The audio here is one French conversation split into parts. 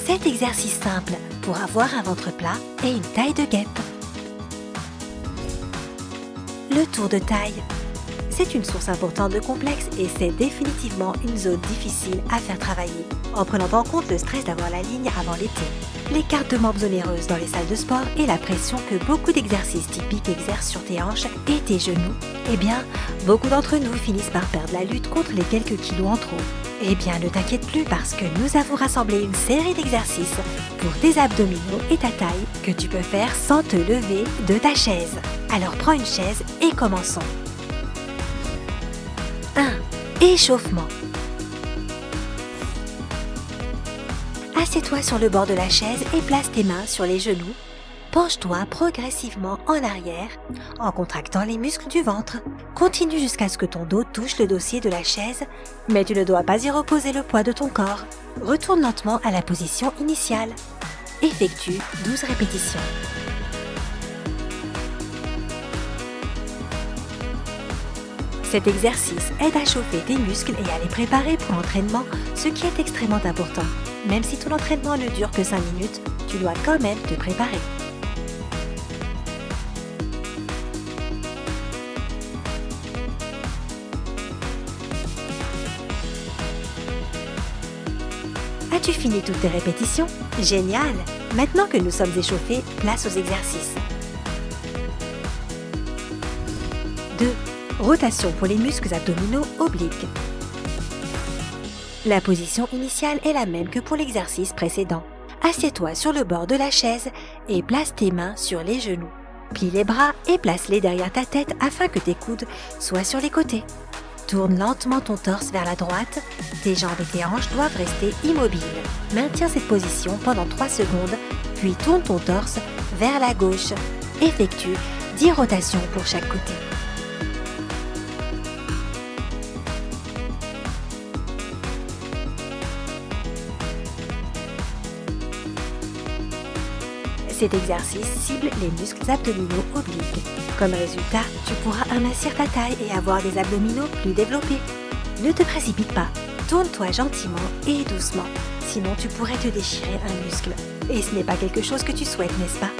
7 exercices simples pour avoir un ventre plat et une taille de guêpe. Le tour de taille. C'est une source importante de complexe et c'est définitivement une zone difficile à faire travailler, en prenant en compte le stress d'avoir la ligne avant l'été, les cartes de membres onéreuses dans les salles de sport et la pression que beaucoup d'exercices typiques exercent sur tes hanches et tes genoux. Eh bien, beaucoup d'entre nous finissent par perdre la lutte contre les quelques kilos en trop. Eh bien, ne t'inquiète plus parce que nous avons rassemblé une série d'exercices pour tes abdominaux et ta taille que tu peux faire sans te lever de ta chaise. Alors prends une chaise et commençons. 1. Échauffement. Assieds-toi sur le bord de la chaise et place tes mains sur les genoux. Penche-toi progressivement en arrière en contractant les muscles du ventre. Continue jusqu'à ce que ton dos touche le dossier de la chaise, mais tu ne dois pas y reposer le poids de ton corps. Retourne lentement à la position initiale. Effectue 12 répétitions. Cet exercice aide à chauffer tes muscles et à les préparer pour l'entraînement, ce qui est extrêmement important. Même si ton entraînement ne dure que 5 minutes, tu dois quand même te préparer. As-tu fini toutes tes répétitions? Génial! Maintenant que nous sommes échauffés, place aux exercices. 2. Rotation pour les muscles abdominaux obliques. La position initiale est la même que pour l'exercice précédent. Assieds-toi sur le bord de la chaise et place tes mains sur les genoux. Plie les bras et place-les derrière ta tête afin que tes coudes soient sur les côtés. Tourne lentement ton torse vers la droite. Tes jambes et tes hanches doivent rester immobiles. Maintiens cette position pendant 3 secondes, puis tourne ton torse vers la gauche. Effectue 10 rotations pour chaque côté. Cet exercice cible les muscles abdominaux obliques. Comme résultat, tu pourras amincir ta taille et avoir des abdominaux plus développés. Ne te précipite pas, tourne-toi gentiment et doucement, sinon tu pourrais te déchirer un muscle. Et ce n'est pas quelque chose que tu souhaites, n'est-ce pas?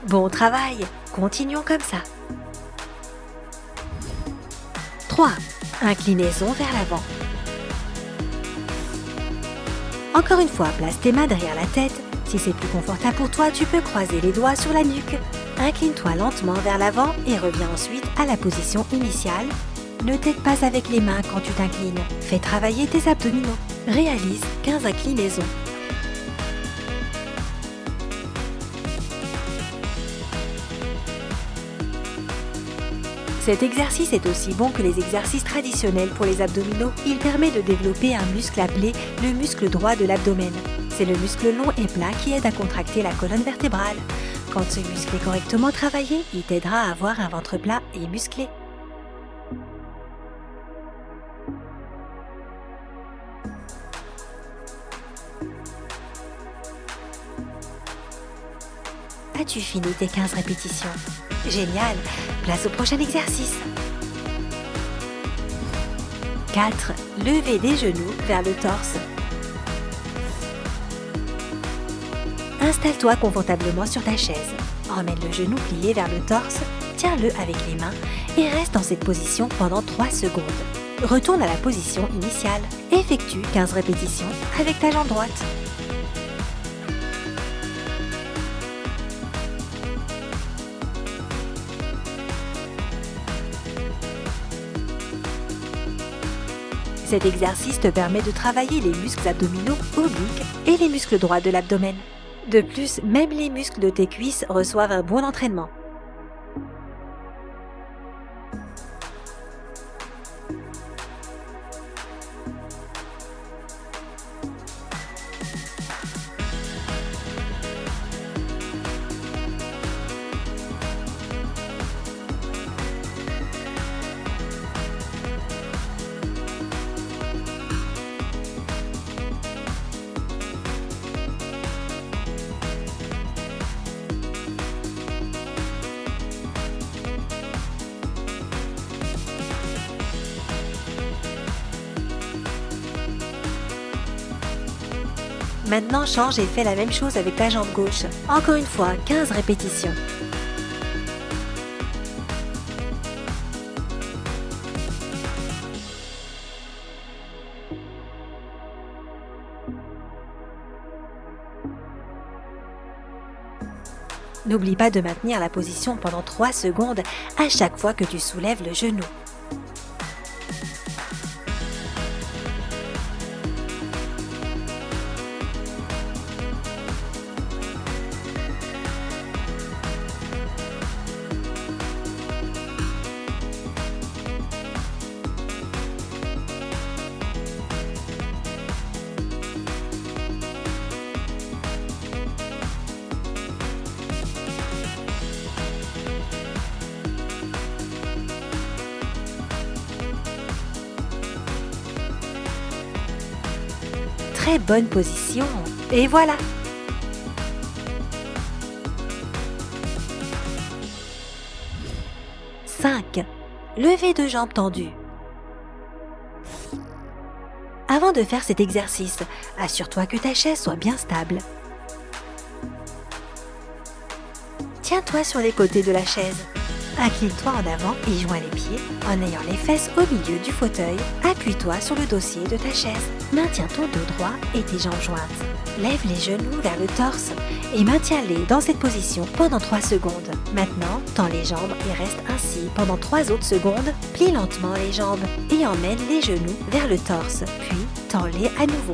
Bon travail! Continuons comme ça. 3. Inclinaison vers l'avant. Encore une fois, place tes mains derrière la tête. Si c'est plus confortable pour toi, tu peux croiser les doigts sur la nuque. Incline-toi lentement vers l'avant et reviens ensuite à la position initiale. Ne t'aide pas avec les mains quand tu t'inclines. Fais travailler tes abdominaux. Réalise 15 inclinaisons. Cet exercice est aussi bon que les exercices traditionnels pour les abdominaux. Il permet de développer un muscle appelé le muscle droit de l'abdomen. C'est le muscle long et plat qui aide à contracter la colonne vertébrale. Quand ce muscle est correctement travaillé, il t'aidera à avoir un ventre plat et musclé. As-tu fini tes 15 répétitions? Génial! Place au prochain exercice. 4. Lever des genoux vers le torse. Installe-toi confortablement sur ta chaise. Emmène le genou plié vers le torse, tiens-le avec les mains et reste dans cette position pendant 3 secondes. Retourne à la position initiale. Effectue 15 répétitions avec ta jambe droite. Cet exercice te permet de travailler les muscles abdominaux obliques et les muscles droits de l'abdomen. De plus, même les muscles de tes cuisses reçoivent un bon entraînement. Maintenant, change et fais la même chose avec ta jambe gauche. Encore une fois, 15 répétitions. N'oublie pas de maintenir la position pendant 3 secondes à chaque fois que tu soulèves le genou. Très bonne position. Et voilà. « 5. Lever de jambes tendues. Avant de faire cet exercice, assure-toi que ta chaise soit bien stable. Tiens-toi sur les côtés de la chaise. Incline-toi en avant et joins les pieds en ayant les fesses au milieu du fauteuil. Appuie-toi sur le dossier de ta chaise. Maintiens ton dos droit et tes jambes jointes. Lève les genoux vers le torse et maintiens-les dans cette position pendant 3 secondes. Maintenant, tends les jambes et reste ainsi pendant 3 autres secondes. Plie lentement les jambes et emmène les genoux vers le torse, puis tends-les à nouveau.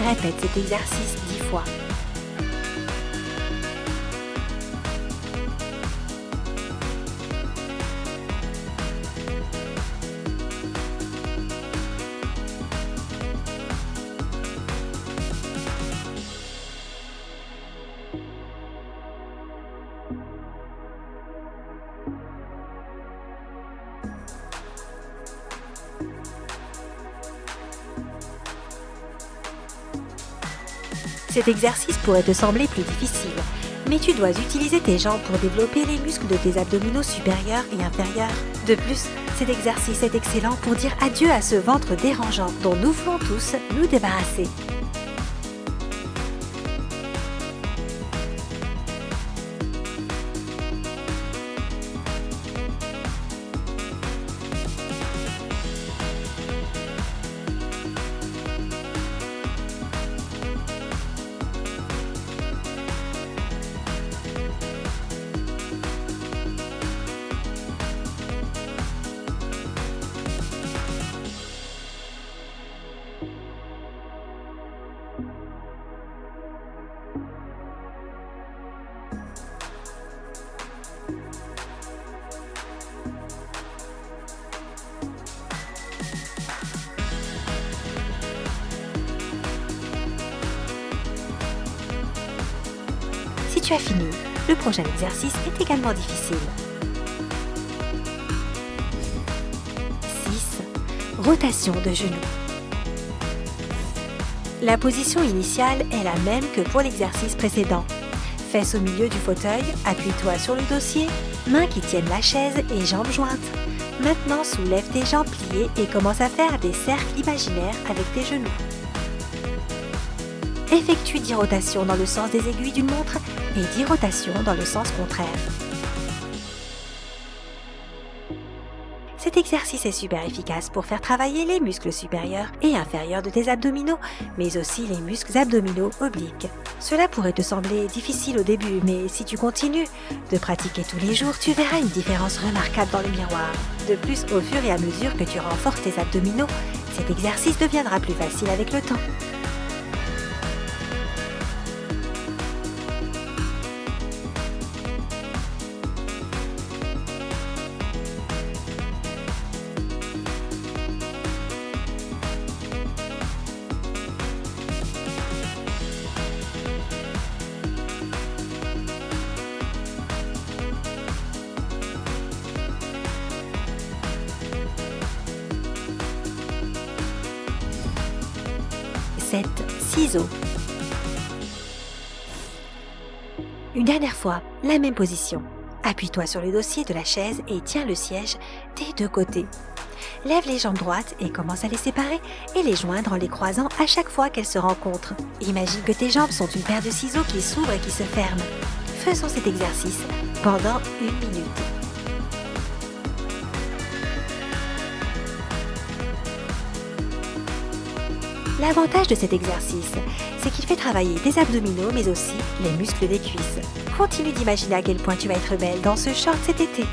Répète cet exercice 10 fois. Cet exercice pourrait te sembler plus difficile, mais tu dois utiliser tes jambes pour développer les muscles de tes abdominaux supérieurs et inférieurs. De plus, cet exercice est excellent pour dire adieu à ce ventre dérangeant dont nous voulons tous nous débarrasser. Si tu as fini, le prochain exercice est également difficile. 6. Rotation de genoux. La position initiale est la même que pour l'exercice précédent. Fesses au milieu du fauteuil, appuie-toi sur le dossier, mains qui tiennent la chaise et jambes jointes. Maintenant, soulève tes jambes pliées et commence à faire des cercles imaginaires avec tes genoux. Effectue 10 rotations dans le sens des aiguilles d'une montre et 10 rotations dans le sens contraire. Cet exercice est super efficace pour faire travailler les muscles supérieurs et inférieurs de tes abdominaux, mais aussi les muscles abdominaux obliques. Cela pourrait te sembler difficile au début, mais si tu continues de pratiquer tous les jours, tu verras une différence remarquable dans le miroir. De plus, au fur et à mesure que tu renforces tes abdominaux, cet exercice deviendra plus facile avec le temps. Ciseaux. Une dernière fois, la même position. Appuie-toi sur le dossier de la chaise et tiens le siège des deux côtés. Lève les jambes droites et commence à les séparer et les joindre en les croisant à chaque fois qu'elles se rencontrent. Imagine que tes jambes sont une paire de ciseaux qui s'ouvrent et qui se ferment. Faisons cet exercice pendant 1 minute. L'avantage de cet exercice, c'est qu'il fait travailler tes abdominaux mais aussi les muscles des cuisses. Continue d'imaginer à quel point tu vas être belle dans ce short cet été.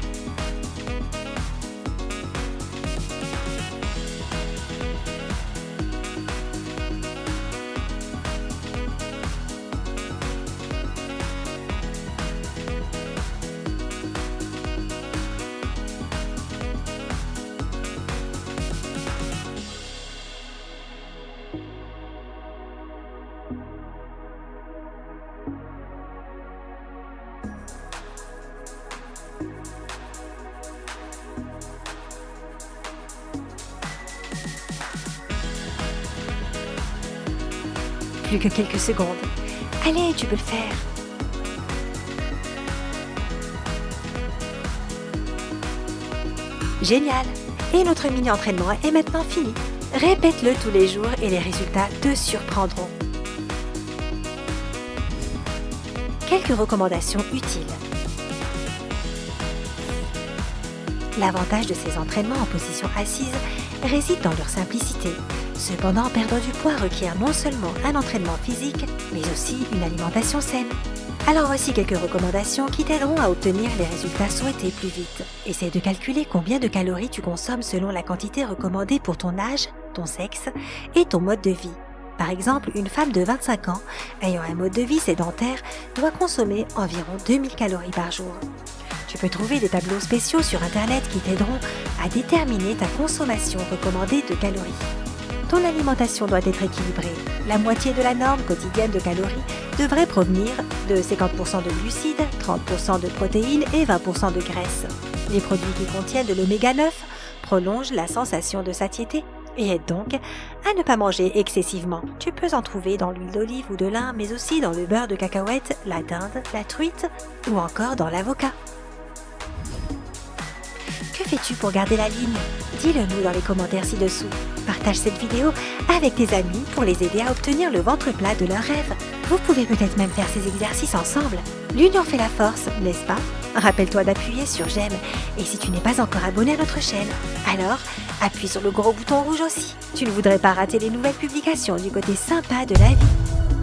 Plus que quelques secondes. Allez, tu peux le faire. Génial! Et notre mini-entraînement est maintenant fini. Répète-le tous les jours et les résultats te surprendront. Quelques recommandations utiles. L'avantage de ces entraînements en position assise réside dans leur simplicité. Cependant, perdre du poids requiert non seulement un entraînement physique, mais aussi une alimentation saine. Alors voici quelques recommandations qui t'aideront à obtenir les résultats souhaités plus vite. Essaie de calculer combien de calories tu consommes selon la quantité recommandée pour ton âge, ton sexe et ton mode de vie. Par exemple, une femme de 25 ans ayant un mode de vie sédentaire doit consommer environ 2000 calories par jour. Tu peux trouver des tableaux spéciaux sur Internet qui t'aideront à déterminer ta consommation recommandée de calories. Ton alimentation doit être équilibrée. La moitié de la norme quotidienne de calories devrait provenir de 50% de glucides, 30% de protéines et 20% de graisses. Les produits qui contiennent de l'oméga 9 prolongent la sensation de satiété et aident donc à ne pas manger excessivement. Tu peux en trouver dans l'huile d'olive ou de lin, mais aussi dans le beurre de cacahuète, la dinde, la truite ou encore dans l'avocat. Que fais-tu pour garder la ligne? Dis-le-nous dans les commentaires ci-dessous. Partage cette vidéo avec tes amis pour les aider à obtenir le ventre plat de leurs rêves. Vous pouvez peut-être même faire ces exercices ensemble. L'union fait la force, n'est-ce pas? Rappelle-toi d'appuyer sur j'aime. Et si tu n'es pas encore abonné à notre chaîne, alors appuie sur le gros bouton rouge aussi. Tu ne voudrais pas rater les nouvelles publications du côté sympa de la vie.